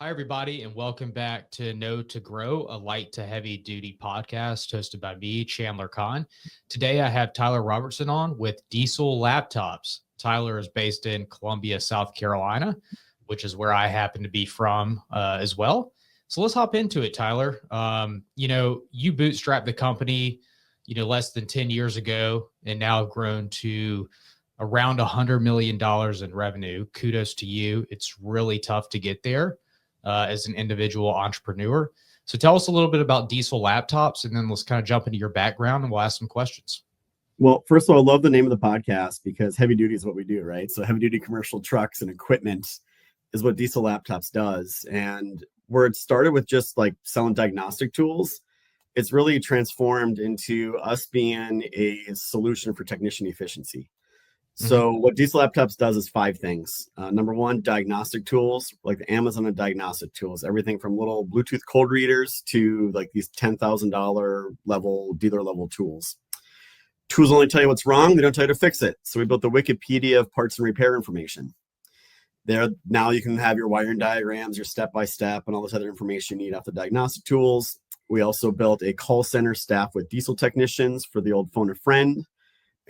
Hi, everybody, and welcome back to Know to Grow, a light to heavy duty podcast hosted by me, Chandler Kohn. Today, I have Tyler Robertson on with Diesel Laptops. Tyler is based in Columbia, South Carolina, which is where I happen to be from as well. So let's hop into it, Tyler. You bootstrapped the company, less than 10 years ago, and now have grown to around $100 million in revenue. Kudos to you. It's really tough to get there as an individual entrepreneur. So tell us a little bit about Diesel Laptops, and then let's kind of jump into your background and we'll ask some questions. Well, first of all, I love the name of the podcast because heavy duty is what we do, right? So heavy duty commercial trucks and equipment is what Diesel Laptops does. And where it started with just like selling diagnostic tools, it's really transformed into us being a solution for technician efficiency. So what Diesel Laptops does is 5 things. Number one, diagnostic tools, like the Amazon of diagnostic tools, everything from little Bluetooth code readers to like these $10,000 level, dealer level tools. Tools only tell you what's wrong. They don't tell you to fix it. So we built the Wikipedia of parts and repair information. There, now you can have your wiring diagrams, your step-by-step, and all this other information you need off the diagnostic tools. We also built a call center staff with diesel technicians for the old phone a friend.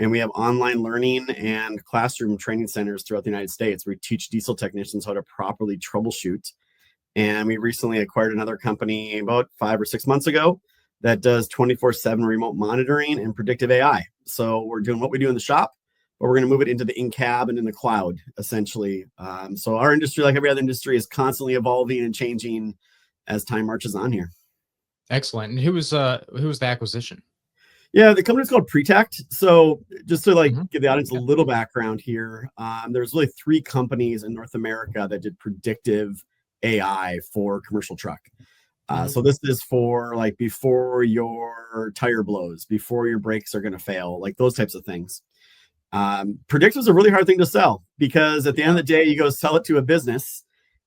And we have online learning and classroom training centers throughout the United States. We teach diesel technicians how to properly troubleshoot. And we recently acquired another company about 5 or 6 months ago that does 24/7 remote monitoring and predictive AI. So we're doing what we do in the shop, but we're going to move it into the in-cab and in the cloud, essentially. So our industry, like every other industry, is constantly evolving and changing as time marches on here. Excellent. And who was the acquisition? Yeah, the company's called Pretact. So just to give the audience a little background here, there's really 3 companies in North America that did predictive AI for commercial truck. So this is for like before your tire blows, before your brakes are going to fail, like those types of things. Predictive is a really hard thing to sell because at the end of the day, you go sell it to a business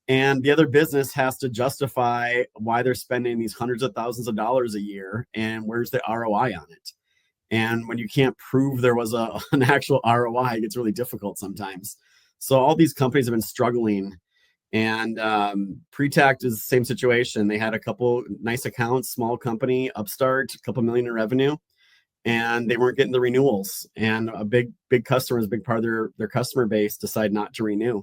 and the other business has to justify why they're spending these hundreds of thousands of dollars a year and where's the ROI on it. And when you can't prove there was an actual ROI, it gets really difficult sometimes. So all these companies have been struggling. And Pretact is the same situation. They had a couple nice accounts, small company, upstart, a couple million in revenue, and they weren't getting the renewals. And a big customer, a big part of their customer base, decided not to renew.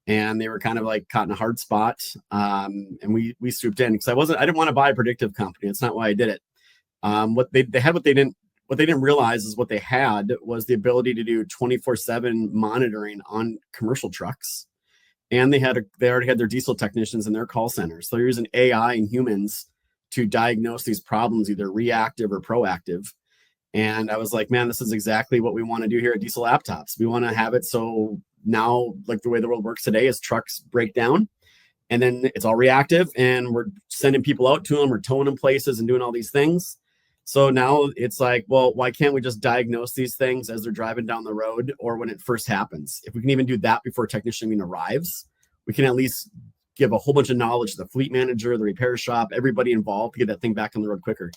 And they were kind of like caught in a hard spot. And we swooped in because I didn't want to buy a predictive company. It's not why I did it. What they didn't realize is what they had was the ability to do 24/7 monitoring on commercial trucks. And they already had their diesel technicians in their call centers. So they're using AI and humans to diagnose these problems, either reactive or proactive. And I was like, man, this is exactly what we want to do here at Diesel Laptops. We want to have it so now, like the way the world works today is trucks break down and then it's all reactive and we're sending people out to them, we're towing them places and doing all these things. So now it's like, well, why can't we just diagnose these things as they're driving down the road or when it first happens? If we can even do that before a technician even arrives, we can at least give a whole bunch of knowledge to the fleet manager, the repair shop, everybody involved to get that thing back on the road quicker.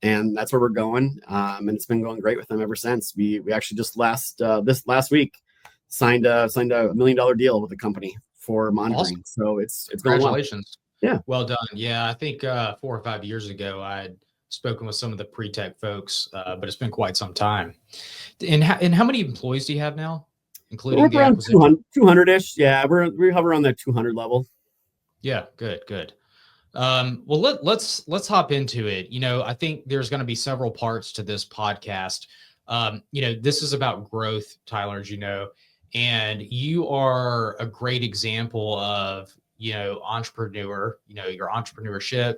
And that's where we're going. And it's been going great with them ever since. We actually just last week signed a $1 million deal with the company for monitoring. Awesome. So it's going well. Congratulations. Yeah. Well done. Yeah. I think 4 or 5 years ago, I had spoken with some of the Pretact folks, but it's been quite some time. And how many employees do you have now, including the around acquisition? 200-ish. Yeah, we hover around that 200 level. Yeah, good. Well, let's hop into it. I think there's going to be several parts to this podcast. This is about growth, Tyler, as you know, and you are a great example of, entrepreneur, your entrepreneurship.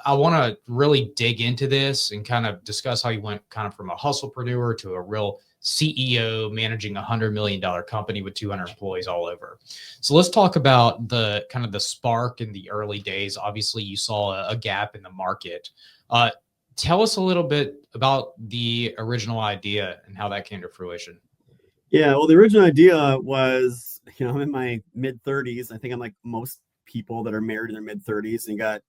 I want to really dig into this and kind of discuss how you went kind of from a hustlepreneur to a real CEO managing $100 million company with 200 employees all over. So let's talk about the kind of the spark in the early days. Obviously, you saw a gap in the market. Tell us a little bit about the original idea and how that came to fruition. Yeah, well, the original idea was, I'm in my mid 30s. I think I'm like most people that are married in their mid 30s and you got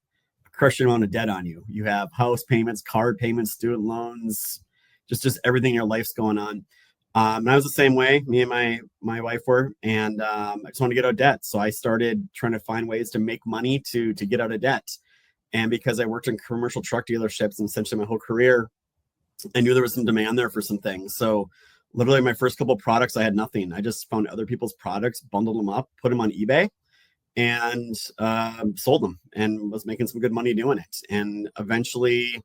a crushing amount of debt on you. You have house payments, card payments, student loans, just everything in your life's going on. And I was the same way. Me and my wife were, and I just wanted to get out of debt. So I started trying to find ways to make money to get out of debt. And because I worked in commercial truck dealerships and essentially my whole career, I knew there was some demand there for some things. So literally my first couple of products, I had nothing. I just found other people's products, bundled them up, put them on eBay, and sold them, and was making some good money doing it. And eventually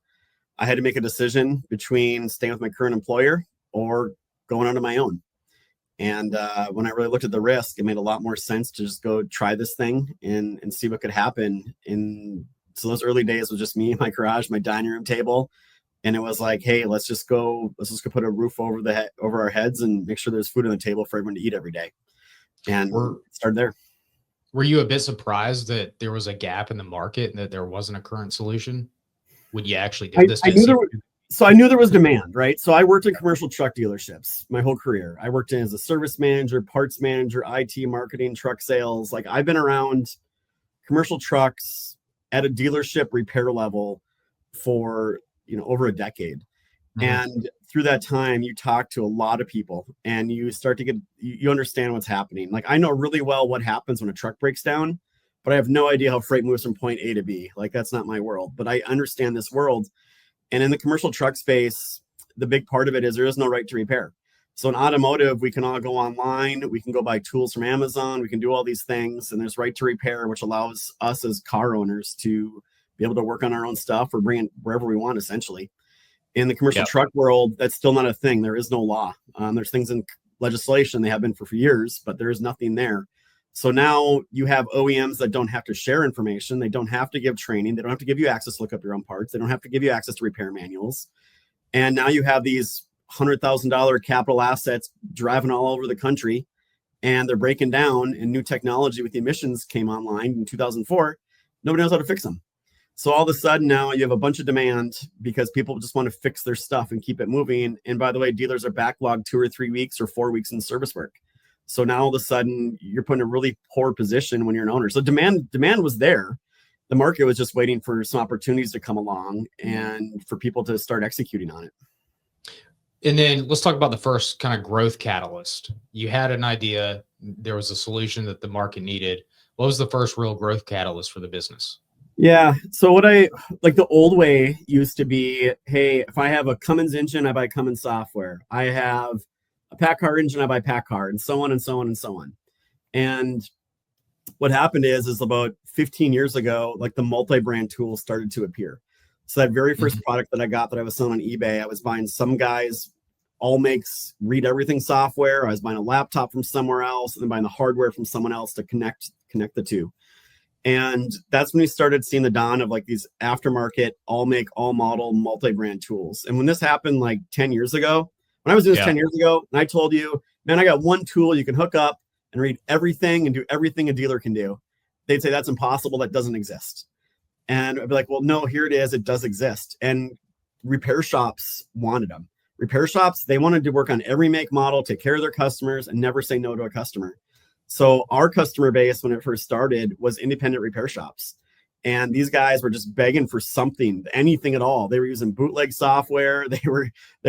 I had to make a decision between staying with my current employer or going on to my own. And when I really looked at the risk, it made a lot more sense to just go try this thing and see what could happen. And so those early days was just me in my garage, my dining room table. And it was like, hey, let's just go put a roof over our heads and make sure there's food on the table for everyone to eat every day. And started there. Were you a bit surprised that there was a gap in the market and that there wasn't a current solution? Would you actually do this? So I knew there was demand, right? So I worked in commercial truck dealerships my whole career. I worked as a service manager, parts manager, IT, marketing, truck sales. Like I've been around commercial trucks at a dealership repair level for, over a decade. Mm-hmm. And through that time, you talk to a lot of people and you start to you understand what's happening. Like I know really well what happens when a truck breaks down, but I have no idea how freight moves from point A to B. Like that's not my world, but I understand this world. And in the commercial truck space, the big part of it is there is no right to repair. So in automotive, we can all go online. We can go buy tools from Amazon. We can do all these things. And there's right to repair, which allows us as car owners to be able to work on our own stuff or bring it wherever we want, essentially. In the commercial truck world, that's still not a thing. There is no law. There's things in legislation. They have been for years, but there is nothing there. So now you have OEMs that don't have to share information. They don't have to give training. They don't have to give you access to look up your own parts. They don't have to give you access to repair manuals. And now you have these $100,000 capital assets driving all over the country, and they're breaking down, and new technology with the emissions came online in 2004. Nobody knows how to fix them. So all of a sudden now you have a bunch of demand because people just want to fix their stuff and keep it moving. And by the way, dealers are backlogged 2 or 3 weeks or 4 weeks in service work. So now all of a sudden you're put in a really poor position when you're an owner. So demand was there. The market was just waiting for some opportunities to come along and for people to start executing on it. And then let's talk about the first kind of growth catalyst. You had an idea. There was a solution that the market needed. What was the first real growth catalyst for the business? Yeah. So the old way used to be, hey, if I have a Cummins engine, I buy Cummins software. I have a PACCAR engine, I buy PACCAR, and so on and so on and so on. And what happened is about 15 years ago, like the multi-brand tools started to appear. So that very first product that I got that I was selling on eBay, I was buying some guys all makes read everything software. I was buying a laptop from somewhere else and then buying the hardware from someone else to connect the two. And that's when we started seeing the dawn of like these aftermarket, all make, all model, multi-brand tools. And when this happened like 10 years ago, when I was doing this 10 years ago, and I told you, man, I got one tool you can hook up and read everything and do everything a dealer can do, they'd say that's impossible. That doesn't exist. And I'd be like, well, no, here it is. It does exist. And repair shops wanted them. Repair shops, they wanted to work on every make, model, take care of their customers and never say no to a customer. So our customer base, when it first started, was independent repair shops. And these guys were just begging for something, anything at all. They were using bootleg software. They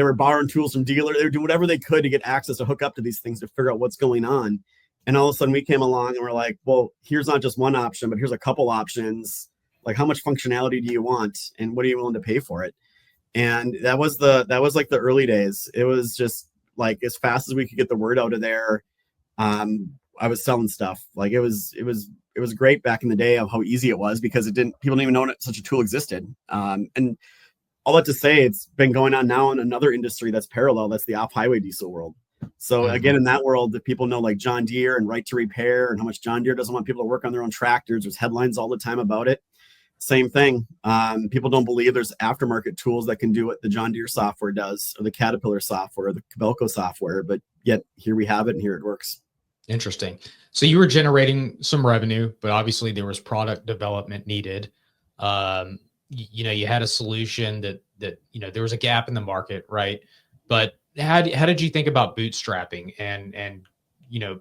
were borrowing tools from dealers. They were doing whatever they could to get access to hook up to these things to figure out what's going on. And all of a sudden we came along and we're like, well, here's not just one option, but here's a couple options. Like, how much functionality do you want? And what are you willing to pay for it? And that was like the early days. It was just like, as fast as we could get the word out of there, I was selling stuff. Like it was great back in the day of how easy it was because people didn't even know such a tool existed. And all that to say, it's been going on now in another industry that's parallel. That's the off-highway diesel world. So again, in that world, the people know like John Deere and right to repair and how much John Deere doesn't want people to work on their own tractors. There's headlines all the time about it. Same thing. People don't believe there's aftermarket tools that can do what the John Deere software does, or the Caterpillar software, or the Cabelco software. But yet here we have it, and here it works. Interesting. So you were generating some revenue, but obviously there was product development needed. You had a solution that there was a gap in the market, right? But how did you think about bootstrapping and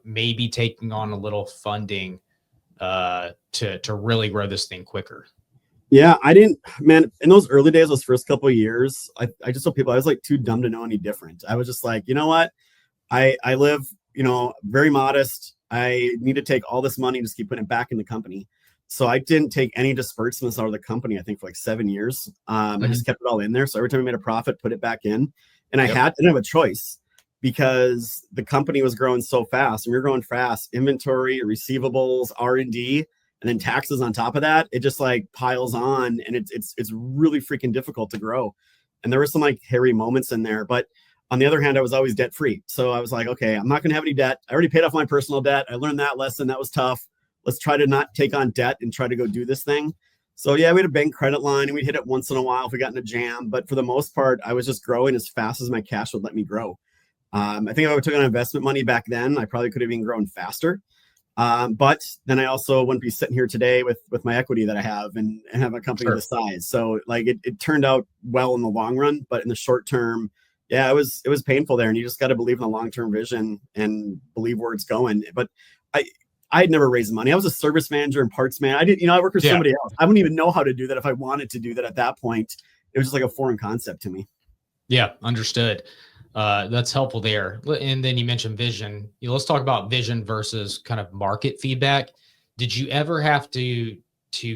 maybe taking on a little funding to really grow this thing quicker? Yeah, I didn't, man, in those early days, those first couple of years, I just told people I was like too dumb to know any different. I was just like, you know what? I live, very modest. I need to take all this money and just keep putting it back in the company. So I didn't take any disbursements out of the company, I think for like 7 years. I just kept it all in there. So every time I made a profit, put it back in. And I didn't have a choice because the company was growing so fast. And we were growing fast, inventory, receivables, R&D, and then taxes on top of that. It just like piles on, and it's really freaking difficult to grow. And there were some like hairy moments in there, but on the other hand, I was always debt free. So I was like, okay, I'm not going to have any debt. I already paid off my personal debt. I learned that lesson. That was tough. Let's try to not take on debt and try to go do this thing. So yeah, we had a bank credit line and we'd hit it once in a while if we got in a jam. But for the most part, I was just growing as fast as my cash would let me grow. I think if I took on investment money back then, I probably could have even grown faster. But then I also wouldn't be sitting here today with my equity that I have and have a company this size. So like it turned out well in the long run, but in the short term, yeah, it was painful there. And you just got to believe in the long-term vision and believe where it's going. But I had never raised money. I was a service manager and parts man. I worked for somebody else. I wouldn't even know how to do that if I wanted to do that at that point. It was just like a foreign concept to me. Yeah, understood. That's helpful there. And then you mentioned vision. Let's talk about vision versus kind of market feedback. Did you ever have to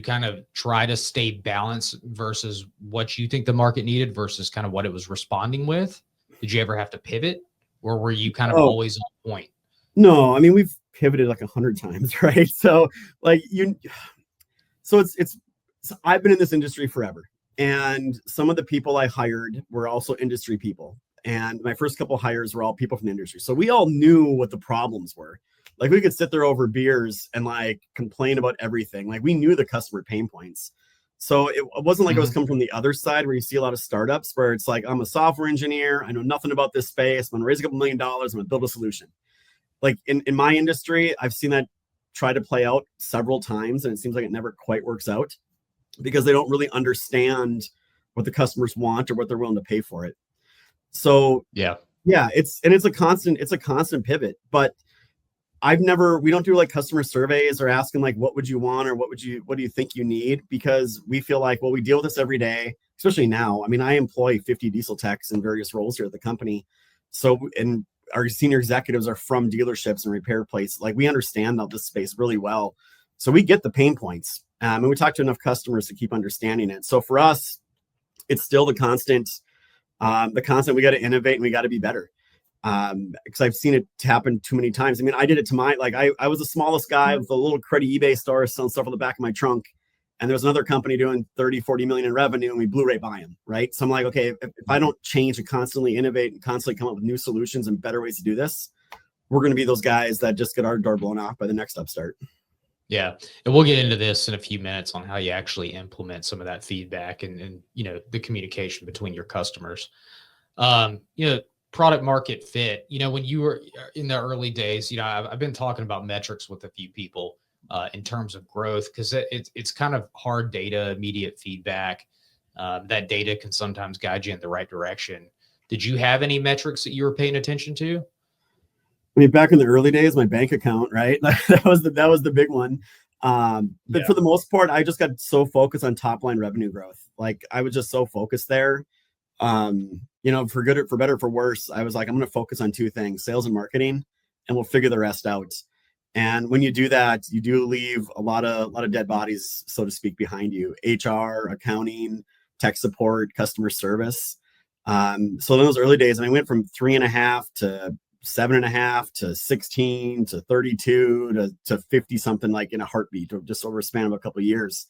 kind of try to stay balanced versus what you think the market needed versus kind of what it was responding with? Did you ever have to pivot, or were you kind of always on point? No, I mean, we've pivoted like 100 times, right? So like so I've been in this industry forever. And some of the people I hired were also industry people. And my first couple hires were all people from the industry. So we all knew what the problems were. Like we could sit there over beers and like complain about everything. Like we knew the customer pain points. So it wasn't like it was coming from the other side where you see a lot of startups where it's like, I'm a software engineer. I know nothing about this space. I'm going to raise a couple $1 million. I'm going to build a solution. Like in my industry, I've seen that try to play out several times. And it seems like it never quite works out because they don't really understand what the customers want or what they're willing to pay for it. So yeah, it's a constant pivot, but we don't do like customer surveys or asking like, what would you want? Or what do you think you need? Because we feel like, well, we deal with this every day, especially now. I mean, I employ 50 diesel techs in various roles here at the company. So, and our senior executives are from dealerships and repair places. Like we understand this space really well. So we get the pain points. And we talk to enough customers to keep understanding it. So for us, it's still the constant we got to innovate and we got to be better. Because I've seen it happen too many times. I mean, I did it to I was the smallest guy with a little cruddy eBay store selling stuff on the back of my trunk. And there was another company doing 30, 40 million in revenue and we blew right by them. Right. So I'm like, okay, if I don't change and constantly innovate and constantly come up with new solutions and better ways to do this, we're going to be those guys that just get our door blown off by the next upstart. Yeah. And we'll get into this in a few minutes on how you actually implement some of that feedback and the communication between your customers. Product market fit, when you were in the early days, I've been talking about metrics with a few people in terms of growth, because it's kind of hard data, immediate feedback. That data can sometimes guide you in the right direction. Did you have any metrics that you were paying attention to? I mean, back in the early days, my bank account, right? that was the big one. But for the most part, I just got so focused on top line revenue growth. Like I was just so focused there. For better, for worse, I was like, I'm going to focus on two things: sales and marketing, and we'll figure the rest out. And when you do that, you do leave a lot of dead bodies, so to speak, behind you: HR, accounting, tech support, customer service. So in those early days, I went from 3.5 to 7.5 to 16 to 32 to 50 something, like in a heartbeat, or just over a span of a couple of years.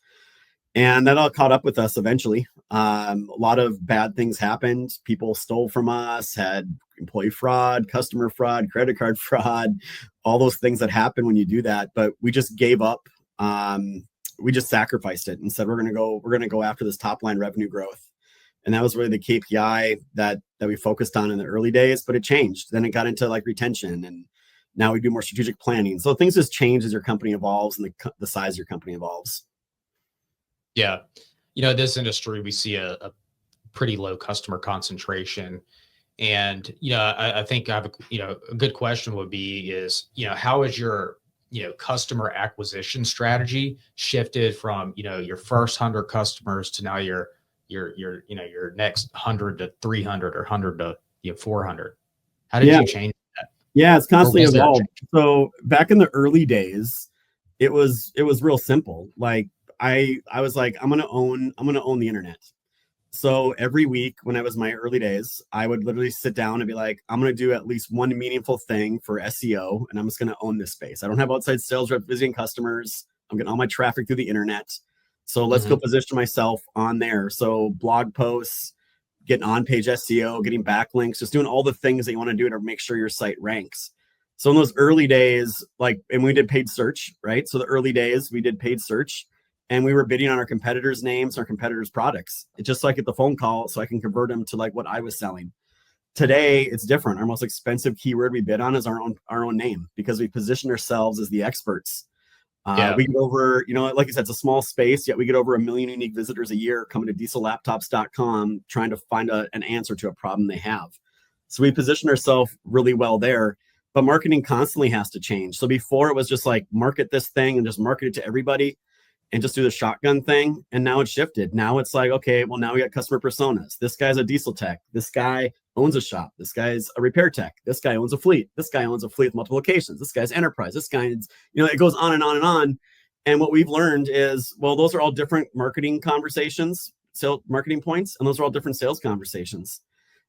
And that all caught up with us eventually. A lot of bad things happened. People stole from us, had employee fraud, customer fraud, credit card fraud, all those things that happen when you do that. But we just gave up. We just sacrificed it and said, we're going to go after this top line revenue growth. And that was really the KPI that we focused on in the early days, but it changed. Then it got into like retention, and now we do more strategic planning. So things just change as your company evolves and the size of your company evolves. Yeah. This industry, we see a pretty low customer concentration. And, I think I have a good question would be is, how is your, customer acquisition strategy shifted from, your first 100 customers to now your next 100 to 300 or 100 to 400? How did you change that? Yeah, it's or constantly was there a evolved. change? So back in the early days, it was real simple. Like I was like, I'm gonna own the internet. So every week when I was my early days, I would literally sit down and be like, I'm going to do at least one meaningful thing for SEO, and I'm just going to own this space. I don't have outside sales rep visiting customers. I'm getting all my traffic through the internet. So let's go Mm-hmm. position myself on there. So blog posts, getting on-page SEO, getting backlinks, just doing all the things that you want to do to make sure your site ranks. So in those early days, like, and we did paid search, right? So the early days we did paid search, and we were bidding on our competitors' names, our competitors' products. It's just so I get the phone call so I can convert them to like what I was selling. Today, it's different. Our most expensive keyword we bid on is our own name, because we position ourselves as the experts. Yeah. We get over, like I said, it's a small space, yet we get over 1 million unique visitors a year coming to diesellaptops.com trying to find an answer to a problem they have. So we position ourselves really well there, but marketing constantly has to change. So before it was just like market this thing and just market it to everybody and just do the shotgun thing. And now it's shifted. Now it's like, okay, well, now we got customer personas. This guy's a diesel tech. This guy owns a shop. This guy's a repair tech. This guy owns a fleet. This guy owns a fleet with multiple locations. This guy's enterprise. This guy's, it goes on and on and on. And what we've learned is, well, those are all different marketing conversations, sales marketing points, and those are all different sales conversations.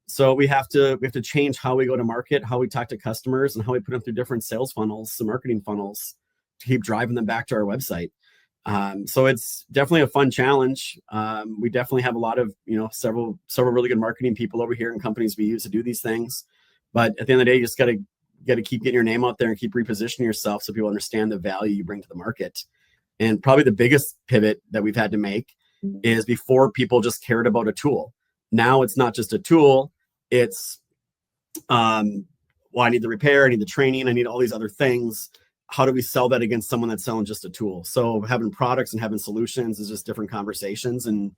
So we have to change how we go to market, how we talk to customers, and how we put them through different sales funnels, some marketing funnels, to keep driving them back to our website. So it's definitely a fun challenge. We definitely have a lot of, several really good marketing people over here and companies we use to do these things. But at the end of the day, you just got to keep getting your name out there and keep repositioning yourself so people understand the value you bring to the market. And probably the biggest pivot that we've had to make is, before people just cared about a tool. Now it's not just a tool. It's, well, I need the repair, I need the training, I need all these other things. How do we sell that against someone that's selling just a tool? So having products and having solutions is just different conversations, and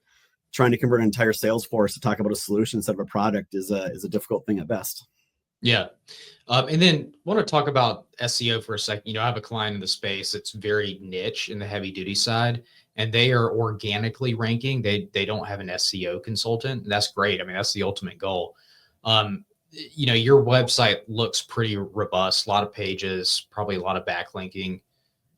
trying to convert an entire sales force to talk about a solution instead of a product is a difficult thing at best. Yeah. And then want to talk about SEO for a second. I have a client in the space that's very niche in the heavy duty side, and they are organically ranking. They don't have an SEO consultant. And that's great. I mean, that's the ultimate goal. Your website looks pretty robust, a lot of pages, probably a lot of backlinking.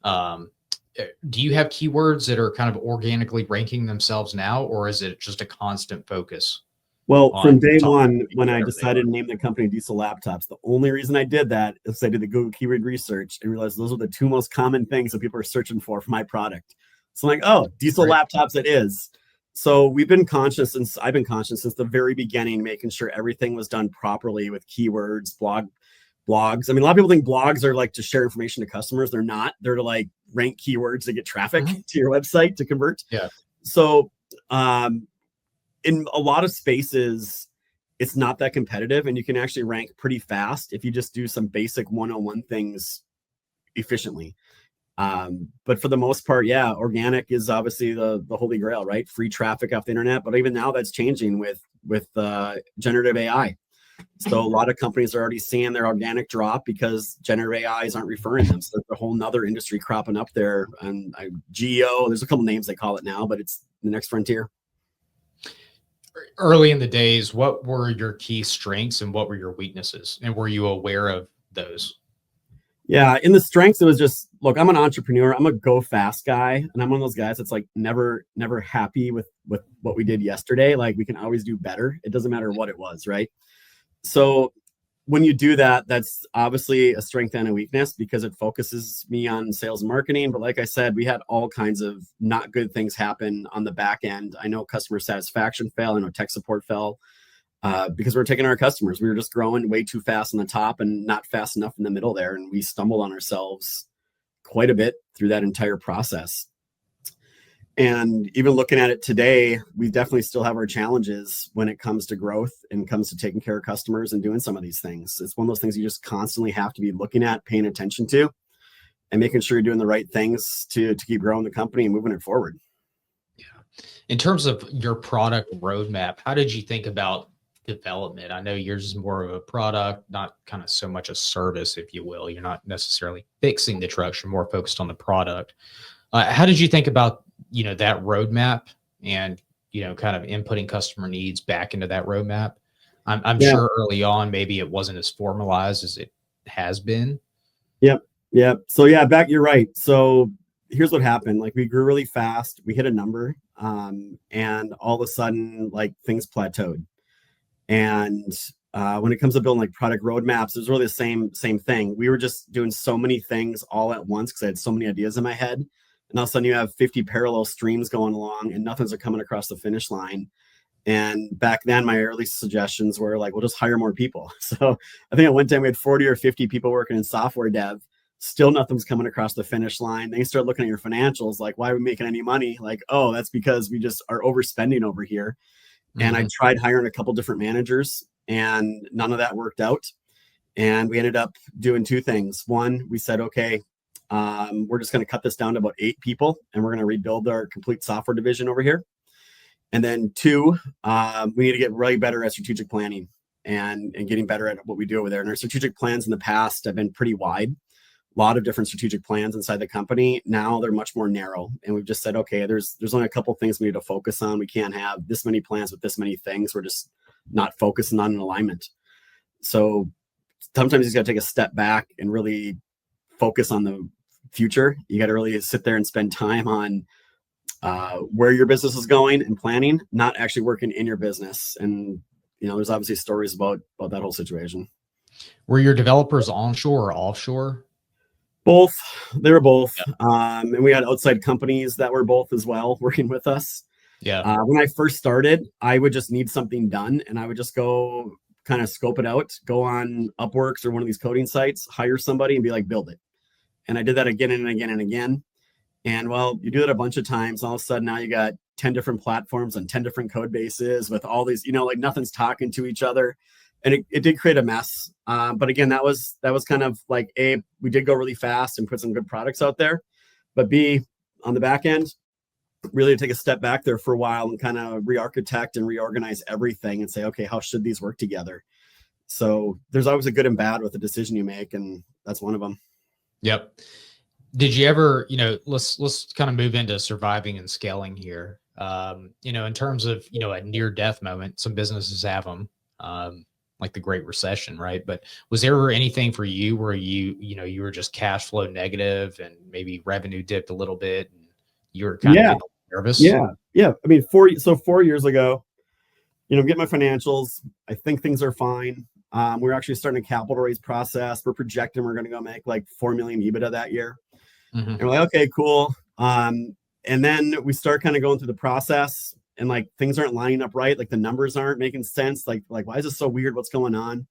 Do you have keywords that are kind of organically ranking themselves now, or is it just a constant focus? Well, from day Talk one, when I whatever they decided to name the company Diesel Laptops, the only reason I did that is I did the Google keyword research and realized those are the two most common things that people are searching for my product. So I'm like, oh, Diesel Laptops it is. So I've been conscious since the very beginning, making sure everything was done properly with keywords, blogs. I mean, a lot of people think blogs are like to share information to customers. They're not. They're to like rank keywords to get traffic to your website to convert. Yeah. So, in a lot of spaces, it's not that competitive, and you can actually rank pretty fast if you just do some basic 101 things efficiently. But for the most part, yeah, organic is obviously the holy grail, right? Free traffic off the internet. But even now that's changing with generative AI. So a lot of companies are already seeing their organic drop because generative AIs aren't referring them. So there's a whole nother industry cropping up there. And GEO, there's a couple names they call it now, but it's the next frontier. Early in the days, what were your key strengths and what were your weaknesses? And were you aware of those? Yeah, in the strengths, it was just, look, I'm an entrepreneur. I'm a go fast guy, and I'm one of those guys that's like never happy with what we did yesterday. Like, we can always do better. It doesn't matter what it was, right? So when you do that, that's obviously a strength and a weakness because it focuses me on sales and marketing. But like I said, we had all kinds of not good things happen on the back end. I know customer satisfaction fell. I know tech support fell. Because we were taking our customers. We were just growing way too fast on the top and not fast enough in the middle there. And we stumbled on ourselves quite a bit through that entire process. And even looking at it today, we definitely still have our challenges when it comes to growth and comes to taking care of customers and doing some of these things. It's one of those things you just constantly have to be looking at, paying attention to, and making sure you're doing the right things to keep growing the company and moving it forward. Yeah. In terms of your product roadmap, how did you think about development? I know yours is more of a product, not kind of so much a service, if you will. You're not necessarily fixing the trucks, you're more focused on the product. How did you think about, that roadmap and, kind of inputting customer needs back into that roadmap? I'm sure early on, maybe it wasn't as formalized as it has been. Yep. So yeah, you're right. So here's what happened. Like we grew really fast. We hit a number, and all of a sudden, like things plateaued. And when it comes to building like product roadmaps, it was really the same thing. We were just doing so many things all at once because I had so many ideas in my head. And all of a sudden you have 50 parallel streams going along and nothing's coming across the finish line. And back then my early suggestions were like, we'll just hire more people. So I think at one time we had 40 or 50 people working in software dev. Still nothing's coming across the finish line. Then you start looking at your financials, like, why are we making any money? Like, oh, that's because we just are overspending over here. And I tried hiring a couple different managers and none of that worked out. And we ended up doing two things. One, we said, okay, we're just going to cut this down to about 8 people and we're going to rebuild our complete software division over here. And then two, we need to get really better at strategic planning and getting better at what we do over there. And our strategic plans in the past have been pretty wide. A lot of different strategic plans inside the company. Now they're much more narrow. And we've just said, okay, there's only a couple things we need to focus on. We can't have this many plans with this many things. We're just not focusing on an alignment. So sometimes you got to take a step back and really focus on the future. You got to really sit there and spend time on where your business is going and planning, not actually working in your business. And, there's obviously stories about that whole situation. Were your developers onshore or offshore? Both. They were both. Yep. And we had outside companies that were both as well working with us. Yeah. When I first started, I would just need something done and I would just go kind of scope it out, go on Upworks or one of these coding sites, hire somebody and be like, build it. And I did that again and again and again. And well, you do that a bunch of times. All of a sudden now you got 10 different platforms and 10 different code bases with all these, like nothing's talking to each other. And it did create a mess. But again, that was kind of like A, we did go really fast and put some good products out there. But B, on the back end, really take a step back there for a while and kind of re-architect and reorganize everything and say, okay, how should these work together? So there's always a good and bad with the decision you make. And that's one of them. Yep. Did you ever, let's kind of move into surviving and scaling here. In terms of, a near death moment, some businesses have them. Like the Great Recession, right? But was there ever anything for you where you were just cash flow negative and maybe revenue dipped a little bit and you were kind of nervous? Yeah. I mean, 4 years ago, get my financials. I think things are fine. We're actually starting a capital raise process. We're projecting we're going to go make like 4 million EBITDA that year. And we're like, okay, cool. And then we start kind of going through the process. And like things aren't lining up right. Like the numbers aren't making sense. Like why is this so weird? What's going on?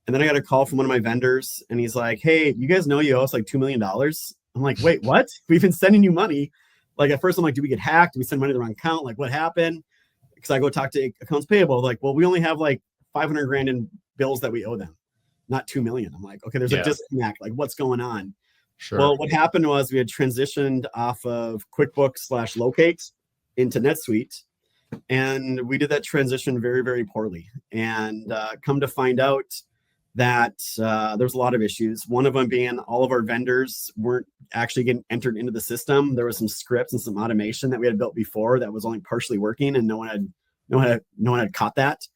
And then I got a call from one of my vendors and he's like, hey, you guys know you owe us like $2 million. I'm like, wait, what? We've been sending you money. Like at first I'm like, did we get hacked? Did we send money to the wrong account? Like what happened? Because I go talk to accounts payable. Like, well, we only have like 500 grand in bills that we owe them, not 2 million. I'm like, okay, there's a disconnect. Like what's going on? Sure. Well, what happened was we had transitioned off of QuickBooks /Locate into NetSuite. And we did that transition very, very poorly. And come to find out that there's a lot of issues. One of them being all of our vendors weren't actually getting entered into the system. There was some scripts and some automation that we had built before that was only partially working, and no one had caught that.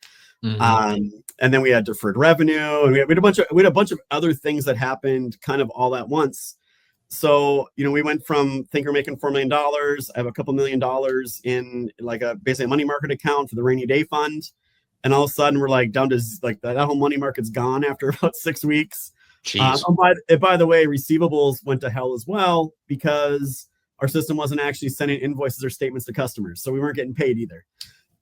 And then we had deferred revenue, and we had a bunch of other things that happened kind of all at once. So, we went from think we're making $4 million. I have a couple $1 million in like basically a money market account for the rainy day fund. And all of a sudden we're like down to like that whole money market's gone after about 6 weeks. By the way, receivables went to hell as well because our system wasn't actually sending invoices or statements to customers. So we weren't getting paid either.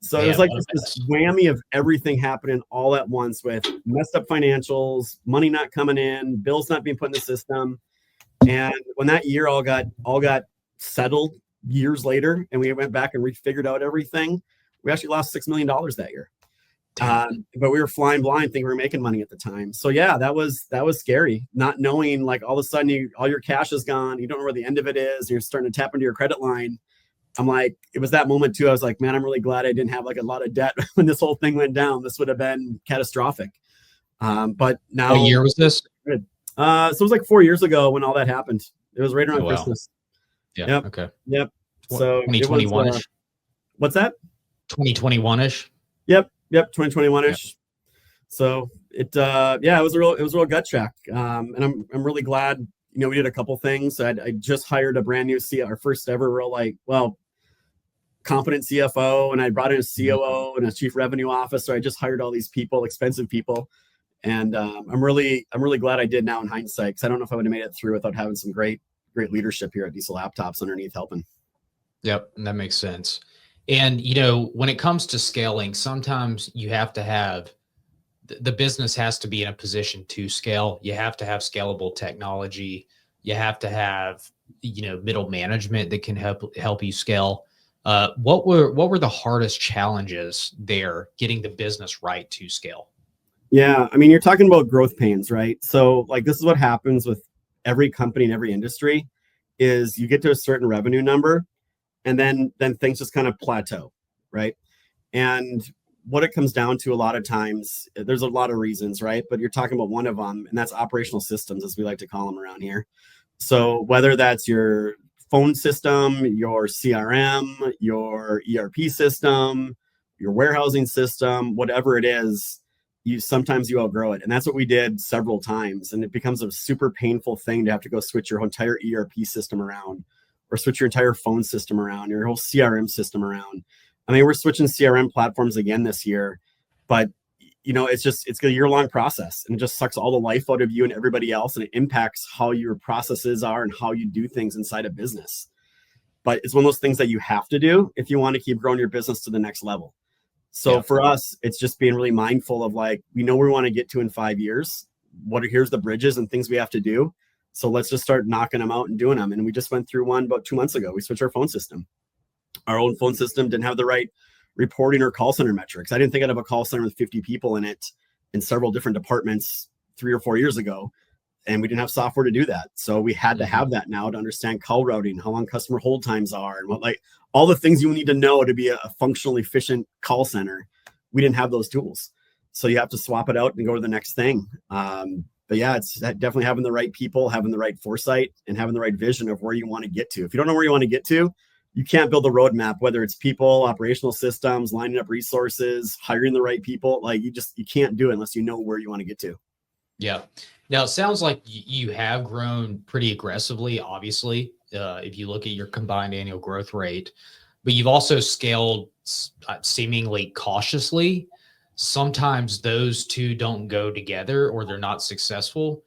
So it was like this whammy of everything happening all at once with messed up financials, money not coming in, bills not being put in the system. And when that year all got settled years later, and we went back and refigured out everything, we actually lost $6 million that year. But we were flying blind, thinking we were making money at the time. So yeah, that was scary. Not knowing, like all of a sudden all your cash is gone. You don't know where the end of it is. You're starting to tap into your credit line. I'm like, it was that moment too. I was like, man, I'm really glad I didn't have like a lot of debt when this whole thing went down. This would have been catastrophic. But now, what year was this? Good. So it was like 4 years ago when all that happened. It was right around Christmas. Yeah. Yep. Okay. Yep. So 2021-ish. What's that? 2021-ish. Yep. 2021-ish. Yep. So It was a real gut check. And I'm really glad, we did a couple things. I just hired a brand new our first ever competent CFO, and I brought in a COO and a chief revenue officer. I just hired all these people, expensive people. And I'm really glad I did now in hindsight, because I don't know if I would have made it through without having some great leadership here at Diesel Laptops underneath helping. Yep, that makes sense. And when it comes to scaling, sometimes you have to have the business has to be in a position to scale. You have to have scalable technology. You have to have middle management that can help you scale. What were the hardest challenges there getting the business right to scale? Yeah, I mean, you're talking about growth pains, right? So this is what happens with every company in every industry is you get to a certain revenue number and then things just kind of plateau, right? And what it comes down to a lot of times, there's a lot of reasons, right? But you're talking about one of them, and that's operational systems, as we like to call them around here. So whether that's your phone system, your CRM, your ERP system, your warehousing system, whatever it is, sometimes you outgrow it. And that's what we did several times. And it becomes a super painful thing to have to go switch your entire ERP system around, or switch your entire phone system around, your whole CRM system around. I mean, we're switching CRM platforms again this year, but it's a year-long process, and it just sucks all the life out of you and everybody else, and it impacts how your processes are and how you do things inside a business. But it's one of those things that you have to do if you want to keep growing your business to the next level. So for us, it's just being really mindful of we know where we want to get to in 5 years. Here's the bridges and things we have to do. So let's just start knocking them out and doing them. And we just went through one about 2 months ago. We switched our phone system. Our own phone system didn't have the right reporting or call center metrics. I didn't think I'd have a call center with 50 people in it in several different departments 3 or 4 years ago. And we didn't have software to do that. So we had to have that now to understand call routing, how long customer hold times are, and all the things you need to know to be a functionally efficient call center. We didn't have those tools. So you have to swap it out and go to the next thing. But yeah, it's definitely having the right people, having the right foresight, and having the right vision of where you want to get to. If you don't know where you want to get to, you can't build a roadmap, whether it's people, operational systems, lining up resources, hiring the right people. You can't do it unless you know where you want to get to. Yeah. Now it sounds like you have grown pretty aggressively, obviously, if you look at your combined annual growth rate, but you've also scaled seemingly cautiously. Sometimes those two don't go together, or they're not successful.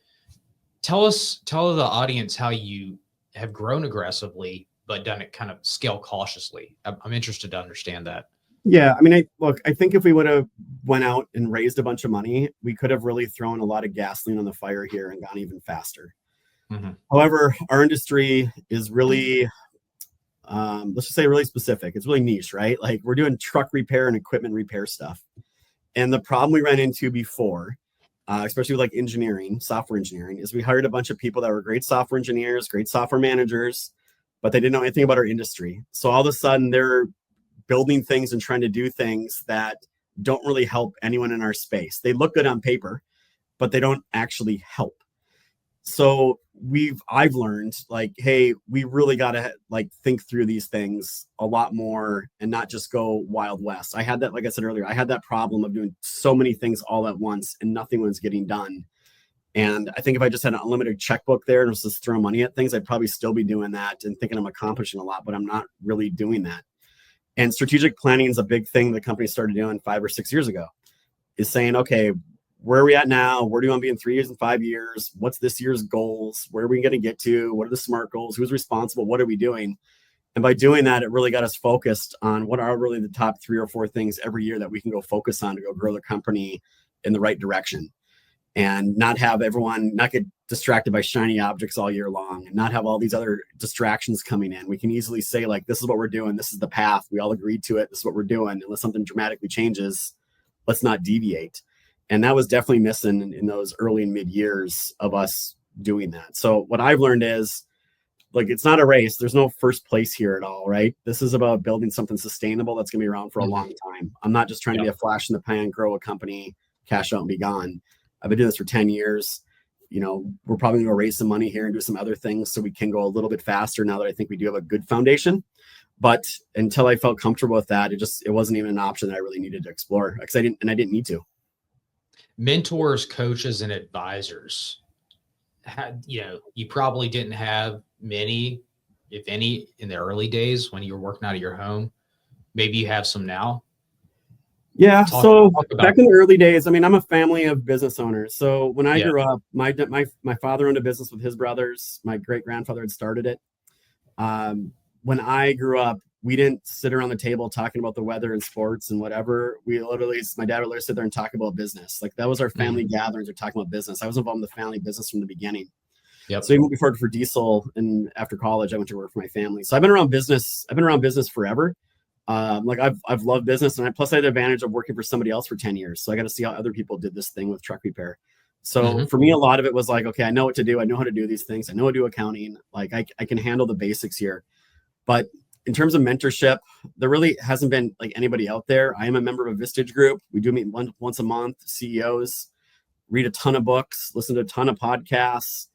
Tell the audience how you have grown aggressively, but done it kind of scale cautiously. I'm interested to understand that. Yeah, I mean, I think if we would have went out and raised a bunch of money, we could have really thrown a lot of gasoline on the fire here and gone even faster. Mm-hmm. However, our industry is really, let's just say really specific. It's really niche, right? We're doing truck repair and equipment repair stuff. And the problem we ran into before, especially with engineering, software engineering, is we hired a bunch of people that were great software engineers, great software managers, but they didn't know anything about our industry. So all of a sudden they're building things and trying to do things that don't really help anyone in our space. They look good on paper, but they don't actually help. So I've learned hey, we really got to think through these things a lot more and not just go Wild West. I had that, like I said earlier, I had that problem of doing so many things all at once and nothing was getting done. And I think if I just had an unlimited checkbook there and was just throwing money at things, I'd probably still be doing that and thinking I'm accomplishing a lot, but I'm not really doing that. And strategic planning is a big thing the company started doing 5 or 6 years ago, is saying, okay, where are we at now? Where do you want to be in 3 years and 5 years? What's this year's goals? Where are we going to get to? What are the SMART goals? Who's responsible? What are we doing? And by doing that, it really got us focused on what are really the top 3 or 4 things every year that we can go focus on to go grow the company in the right direction, and not have everyone not get distracted by shiny objects all year long, and not have all these other distractions coming in. We can easily say this is what we're doing. This is the path. We all agreed to it. This is what we're doing. Unless something dramatically changes, let's not deviate. And that was definitely missing in those early and mid years of us doing that. So what I've learned is it's not a race. There's no first place here at all, right? This is about building something sustainable that's going to be around for a long time. I'm not just trying to be a flash in the pan, grow a company, cash out and be gone. I've been doing this for 10 years. We're probably going to raise some money here and do some other things so we can go a little bit faster now that I think we do have a good foundation. But until I felt comfortable with that, it wasn't even an option that I really needed to explore, because I didn't need to. mentors, coaches, and advisors. You probably didn't have many, if any, in the early days when you were working out of your home. Maybe you have some now. Yeah. So Talk about back in the early days, I mean, I'm a family of business owners. So when I yeah. grew up, my father owned a business with his brothers. My great grandfather had started it. When I grew up, we didn't sit around the table talking about the weather and sports and whatever. My dad would literally sit there and talk about business. Like that was our family gatherings. We're talking about business. I was involved in the family business from the beginning. Yep. So even before for Diesel and after college, I went to work for my family. So I've been around business. I've been around business forever. Like I've loved business, and plus I had the advantage of working for somebody else for 10 years. So I got to see how other people did this thing with truck repair. So for me, a lot of it was like, okay, I know what to do. I know how to do these things. I know how to do accounting. Like I can handle the basics here. But in terms of mentorship, there really hasn't been like anybody out there. I am a member of a Vistage group. We do meet once a month, CEOs, read a ton of books, listen to a ton of podcasts.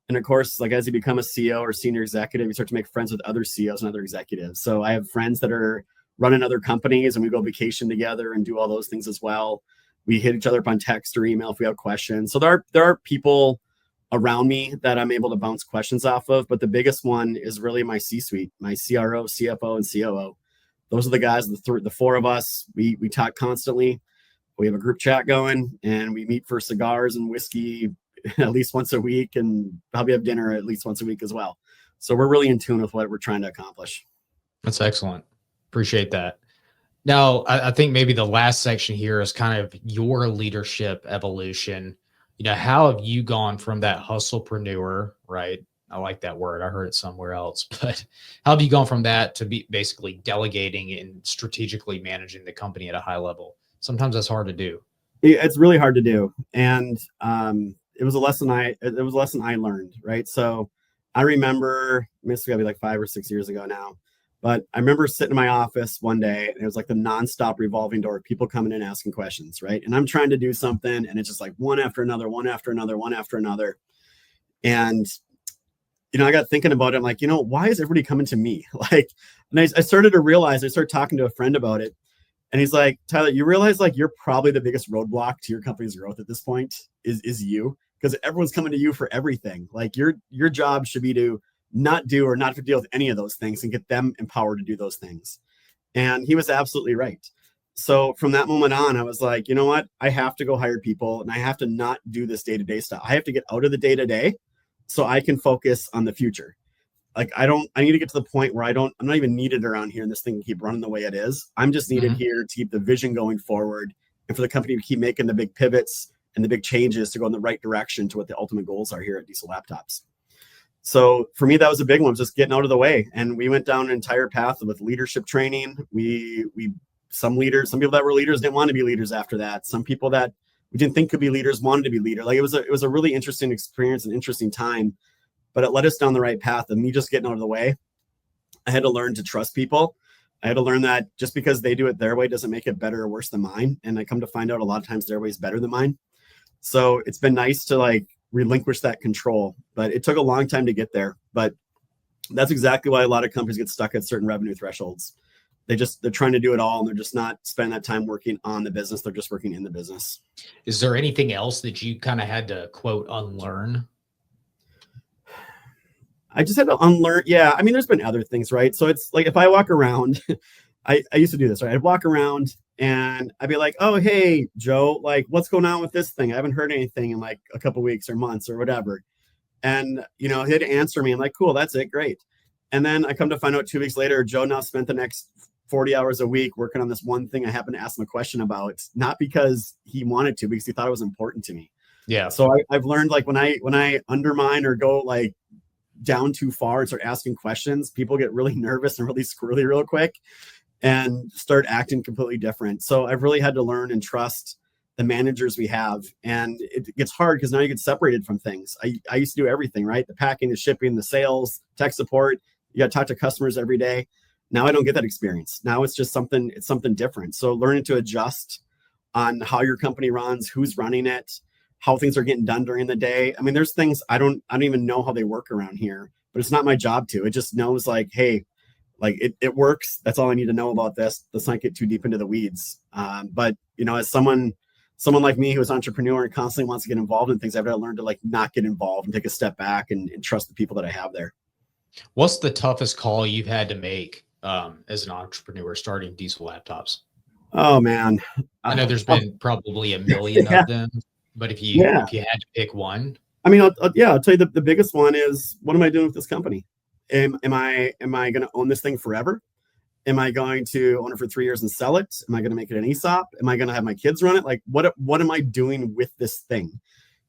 And of course, like as you become a CEO or senior executive, you start to make friends with other CEOs and other executives. So I have friends that are running other companies, and we go vacation together and do all those things as well. We hit each other up on text or email if we have questions. So there are people around me that I'm able to bounce questions off of. But the biggest one is really my C-suite, my CRO, CFO, and COO. Those are the guys, the four of us. We talk constantly. We have a group chat going, and we meet for cigars and whiskey at least once a week, and probably have dinner at least once a week as well. So we're really in tune with what we're trying to accomplish. That's excellent. Appreciate that. Now, I think maybe the last section here is kind of your leadership evolution. How have you gone from that hustlepreneur, right? I like that word. I heard it somewhere else, but how have you gone from that to be basically delegating and strategically managing the company at a high level? Sometimes that's hard to do. It's really hard to do. And it was a lesson I learned, right? So I remember, this got to be like 5 or 6 years ago now, but I remember sitting in my office one day, and it was like the nonstop revolving door, people coming in asking questions, right? And I'm trying to do something, and it's just like one after another, one after another, one after another. And I got thinking about it. I'm like, why is everybody coming to me? Like, and I started to realize, I started talking to a friend about it. And he's like, Tyler, you realize like you're probably the biggest roadblock to your company's growth at this point is you, because everyone's coming to you for everything. Like your job should be to not do or not to deal with any of those things and get them empowered to do those things. And he was absolutely right. So from that moment on, I was like, you know what? I have to go hire people, and I have to not do this day-to-day stuff. I have to get out of the day-to-day so I can focus on the future. Like I need to get to the point where I'm not even needed around here, and this thing can keep running the way it is. I'm just needed here to keep the vision going forward, and for the company to keep making the big pivots and the big changes to go in the right direction to what the ultimate goals are here at Diesel Laptops. So for me, that was a big one, just getting out of the way. And we went down an entire path with leadership training. Some people that were leaders didn't want to be leaders after that. Some people that we didn't think could be leaders wanted to be leader. Like it was a really interesting experience and interesting time, but it led us down the right path of me just getting out of the way. I had to learn to trust people. I had to learn that just because they do it their way doesn't make it better or worse than mine. And I come to find out a lot of times their way is better than mine. So it's been nice to like relinquish that control, but it took a long time to get there. But that's exactly why a lot of companies get stuck at certain revenue thresholds. They're trying to do it all, and they're just not spending that time working on the business. They're just working in the business. Is there anything else that you kind of had to quote unlearn? I just had to unlearn. Yeah. I mean, there's been other things, right? So it's like, if I walk around, I used to do this, right? I'd walk around and I'd be like, oh, hey, Joe, like, what's going on with this thing? I haven't heard anything in like a couple weeks or months or whatever. And, he'd answer me. I'm like, cool, that's it. Great. And then I come to find out 2 weeks later, Joe now spent the next 40 hours a week working on this one thing I happened to ask him a question about, not because he wanted to, because he thought it was important to me. Yeah. So I've learned, like, when I undermine or go like down too far and start asking questions, people get really nervous and really squirrely real quick and start acting completely different. So I've really had to learn and trust the managers we have. And it gets hard because now you get separated from things. I used to do everything, right? The packing, the shipping, the sales, tech support. You got to talk to customers every day. Now I don't get that experience. Now it's just something different. So learning to adjust on how your company runs, who's running it, how things are getting done during the day. I mean, there's things I don't even know how they work around here, but it's not my job to. It just knows like, hey, like it works. That's all I need to know about this. Let's not get too deep into the weeds. But as someone someone like me who's an entrepreneur and constantly wants to get involved in things, I've got to learn to like not get involved and take a step back and trust the people that I have there. What's the toughest call you've had to make as an entrepreneur starting Diesel Laptops? Oh man, I know there's been probably a million yeah, of them, but if you yeah. had to pick one, I mean, I'll tell you the biggest one is, what am I doing with this company? Am I going to own this thing forever? Am I going to own it for 3 years and sell it? Am I going to make it an ESOP? Am I going to have my kids run it? Like, what am I doing with this thing?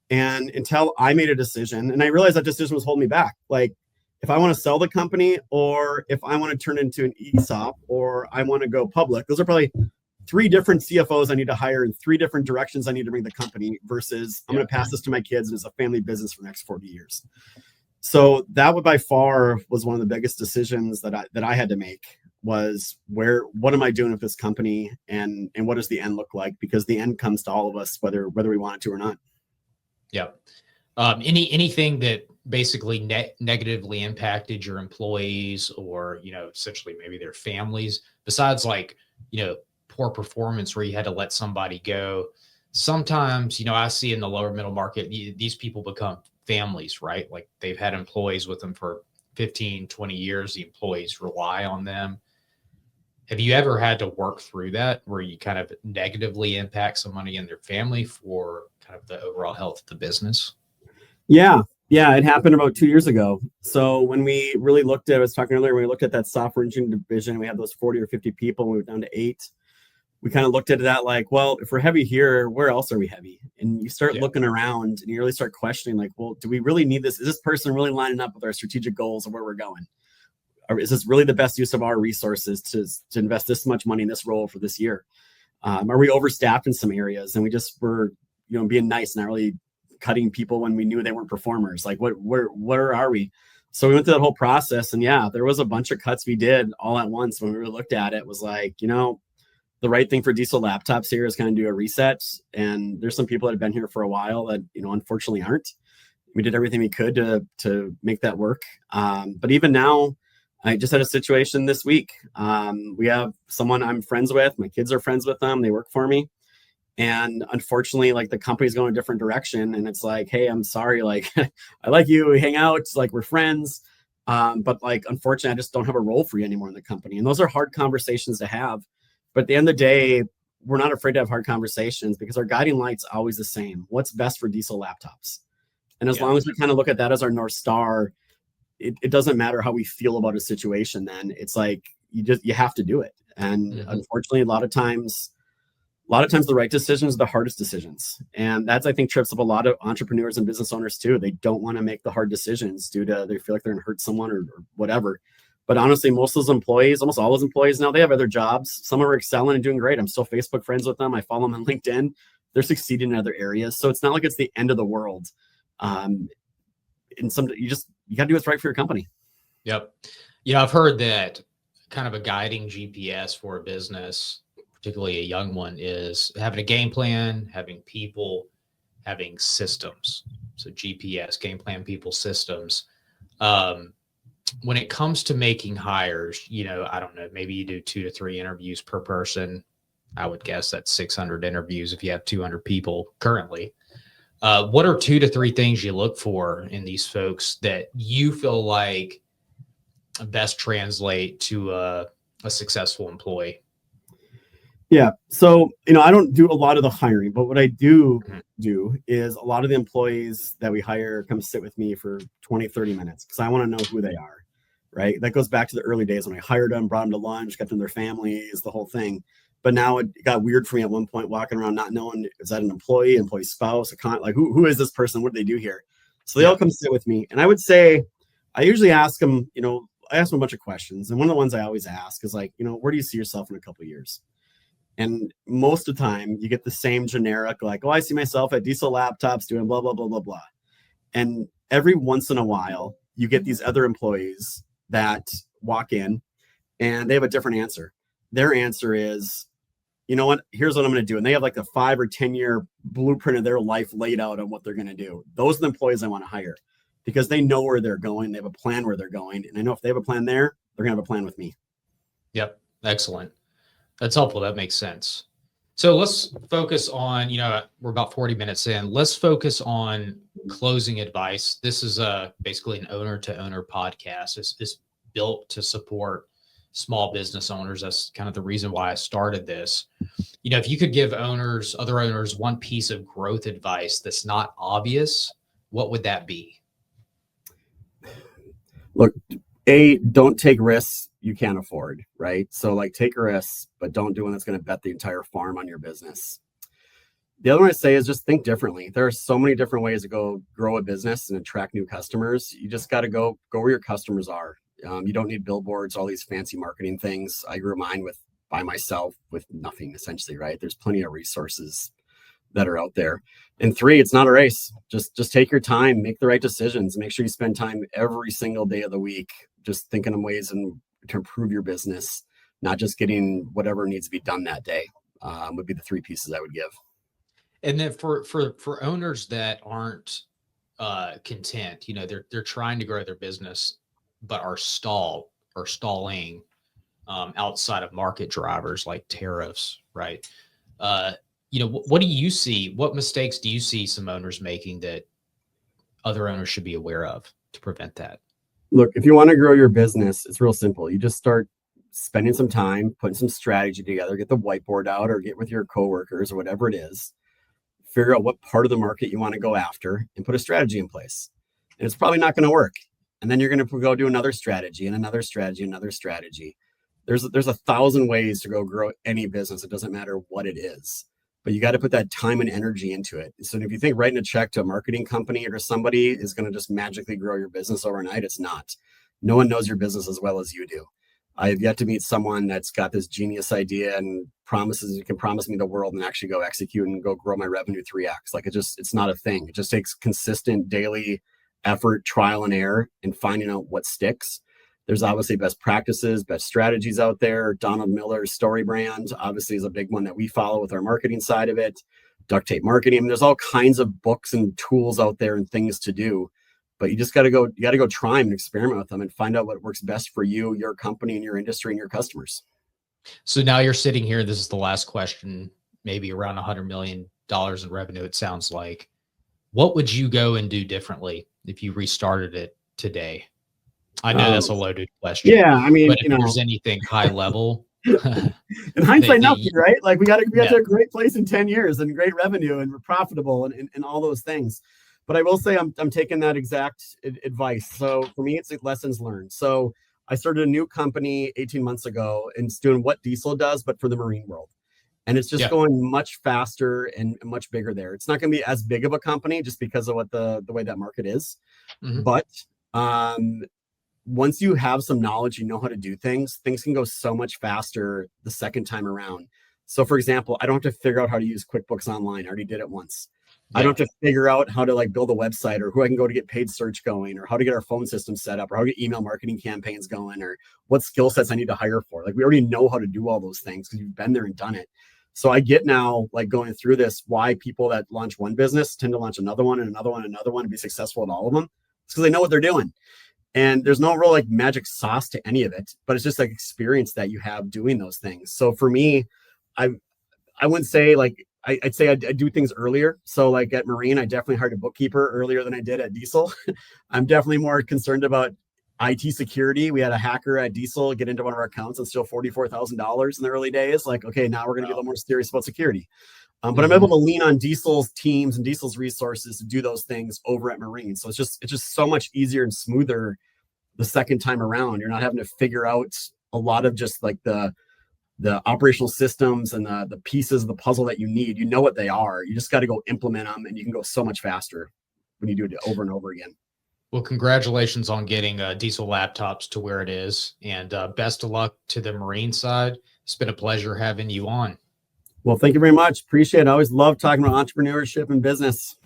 And until I made a decision, and I realized that decision was holding me back. Like, if I want to sell the company, or if I want to turn it into an ESOP, or I want to go public, those are probably 3 different CFOs I need to hire in 3 different directions I need to bring the company, versus I'm going to pass this to my kids and it's a family business for the next 40 years. So that would by far was one of the biggest decisions that I had to make, was what am I doing with this company, and what does the end look like? Because the end comes to all of us, whether we want it to or not. Yeah. Anything that basically negatively impacted your employees, or, essentially maybe their families, besides like, poor performance where you had to let somebody go? Sometimes, I see in the lower middle market, these people become families, right? Like they've had employees with them for 15, 20 years. The employees rely on them. Have you ever had to work through that where you kind of negatively impact somebody and their family for kind of the overall health of the business? Yeah, it happened about 2 years ago. So when we really looked at, I was talking earlier, when we looked at that software engineering division, we had those 40 or 50 people, and we were down to 8. We kind of looked at that like, well, if we're heavy here, where else are we heavy? And you start looking around and you really start questioning, like, well, do we really need this? Is this person really lining up with our strategic goals of where we're going? Or is this really the best use of our resources to invest this much money in this role for this year? Are we overstaffed in some areas? And we just were, being nice, not really cutting people when we knew they weren't performers. Like, where are we? So we went through that whole process, and there was a bunch of cuts we did all at once. When we really looked at it, it was like, the right thing for Diesel Laptops here is kind of do a reset. And there's some people that have been here for a while that, unfortunately aren't. We did everything we could to make that work. But even now, I just had a situation this week. We have someone I'm friends with. My kids are friends with them. They work for me. And unfortunately, like, the company's going a different direction. And it's like, hey, I'm sorry. Like, I like you. We hang out. It's like, we're friends. But like, unfortunately, I just don't have a role for you anymore in the company. And those are hard conversations to have. But at the end of the day, we're not afraid to have hard conversations, because our guiding light's always the same. What's best for Diesel Laptops? And as long as we kind of look at that as our North Star, it doesn't matter how we feel about a situation. Then it's like, you have to do it. And unfortunately, a lot of times the right decisions are the hardest decisions. And that's, I think, trips up a lot of entrepreneurs and business owners too. They don't want to make the hard decisions due to, they feel like they're going to hurt someone or whatever. But honestly, most of those employees, almost all those employees now, they have other jobs. Some are excelling and doing great. I'm still Facebook friends with them. I follow them on LinkedIn. They're succeeding in other areas. So it's not like it's the end of the world. You got to do what's right for your company. Yep. I've heard that kind of a guiding GPS for a business, particularly a young one, is having a game plan, having people, having systems. So GPS, game plan, people, systems. When it comes to making hires, I don't know, maybe you do 2 to 3 interviews per person. I would guess that's 600 interviews if you have 200 people currently. What are 2 to 3 things you look for in these folks that you feel like best translate to a successful employee? Yeah. So, I don't do a lot of the hiring, but what I do is a lot of the employees that we hire come sit with me for 20, 30 minutes, because I want to know who they are, right? That goes back to the early days when I hired them, brought them to lunch, got them their families, the whole thing. But now it got weird for me at one point, walking around not knowing, is that an employee spouse, like who is this person? What do they do here? So they all come sit with me. And I would say, I usually ask them, I ask them a bunch of questions. And one of the ones I always ask is like, where do you see yourself in a couple of years? And most of the time you get the same generic, like, oh, I see myself at Diesel Laptops doing blah, blah, blah, blah, blah. And every once in a while, you get these other employees that walk in and they have a different answer. Their answer is, you know what, here's what I'm going to do. And they have like a 5 or 10 year blueprint of their life laid out on what they're going to do. Those are the employees I want to hire, because they know where they're going. They have a plan where they're going. And I know if they have a plan there, they're going to have a plan with me. Yep. Excellent. That's helpful. That makes sense. So let's focus on, we're about 40 minutes in. Let's focus on closing advice. This is basically an owner to owner podcast. It's built to support small business owners. That's kind of the reason why I started this. If you could give other owners, one piece of growth advice that's not obvious, what would that be? Look, don't take risks you can't afford, right? So like take a risk, but don't do one that's going to bet the entire farm on your business. The other one I say is just think differently. There are so many different ways to go grow a business and attract new customers. You just got to go where your customers are. You don't need billboards, all these fancy marketing things. I grew mine by myself with nothing essentially, right? There's plenty of resources that are out there. And 3, it's not a race. Just take your time, make the right decisions, make sure you spend time every single day of the week, just thinking of ways to improve your business, not just getting whatever needs to be done that day. Would be the 3 pieces I would give. And then for owners that aren't content, they're trying to grow their business, but are stalling outside of market drivers like tariffs, right? What do you see? What mistakes do you see some owners making that other owners should be aware of to prevent that? Look, if you want to grow your business, it's real simple. You just start spending some time, putting some strategy together, get the whiteboard out or get with your coworkers or whatever it is, figure out what part of the market you want to go after and put a strategy in place. And it's probably not going to work. And then you're going to go do another strategy and another strategy, another strategy. There's 1,000 ways to go grow any business. It doesn't matter what it is, but you got to put that time and energy into it. So if you think writing a check to a marketing company or to somebody is going to just magically grow your business overnight, it's not. No one knows your business as well as you do. I have yet to meet someone that's got this genius idea and you can promise me the world and actually go execute and go grow my revenue 3x. Like it's not a thing. It just takes consistent daily effort, trial and error, and finding out what sticks. There's obviously best practices, best strategies out there. Donald Miller's Story Brand obviously is a big one that we follow with our marketing side of it. Duct tape marketing. I mean, there's all kinds of books and tools out there and things to do, but you just got to go try them and experiment with them and find out what works best for you, your company and your industry and your customers. So now you're sitting here. This is the last question, maybe around $100 million in revenue. It sounds like. What would you go and do differently if you restarted it today? I know that's a loaded question. Yeah, I mean, but if there's anything high level, in hindsight, nothing, right? Like we got to a great place in 10 years and great revenue and we're profitable and all those things. But I will say I'm taking that exact advice. So for me, it's like lessons learned. So I started a new company 18 months ago and it's doing what diesel does, but for the marine world. And it's just going much faster and much bigger there. It's not going to be as big of a company just because of what the way that market is. Mm-hmm. But once you have some knowledge, you know how to do things can go so much faster the second time around. So for example, I don't have to figure out how to use QuickBooks Online. I already did it once. Yeah. I don't have to figure out how to build a website or who I can go to get paid search going or how to get our phone system set up or how to get email marketing campaigns going or what skill sets I need to hire for. We already know how to do all those things because you've been there and done it. So I get now, going through this, why people that launch one business tend to launch another one and another one and another one and be successful at all of them. It's because they know what they're doing. And there's no real magic sauce to any of it, but it's just experience that you have doing those things. So for me, I wouldn't say I'd say I do things earlier. So at Marine, I definitely hired a bookkeeper earlier than I did at Diesel. I'm definitely more concerned about IT security. We had a hacker at Diesel get into one of our accounts and steal $44,000 in the early days. Okay, now we're going to be a little more serious about security. But I'm able to lean on Diesel's teams and Diesel's resources to do those things over at Marine. So it's just so much easier and smoother the second time around. You're not having to figure out a lot of just the operational systems and the pieces of the puzzle that you need. You know what they are. You just got to go implement them, and you can go so much faster when you do it over and over again. Well, congratulations on getting Diesel laptops to where it is, and best of luck to the Marine side. It's been a pleasure having you on. Well, thank you very much. Appreciate it. I always love talking about entrepreneurship and business.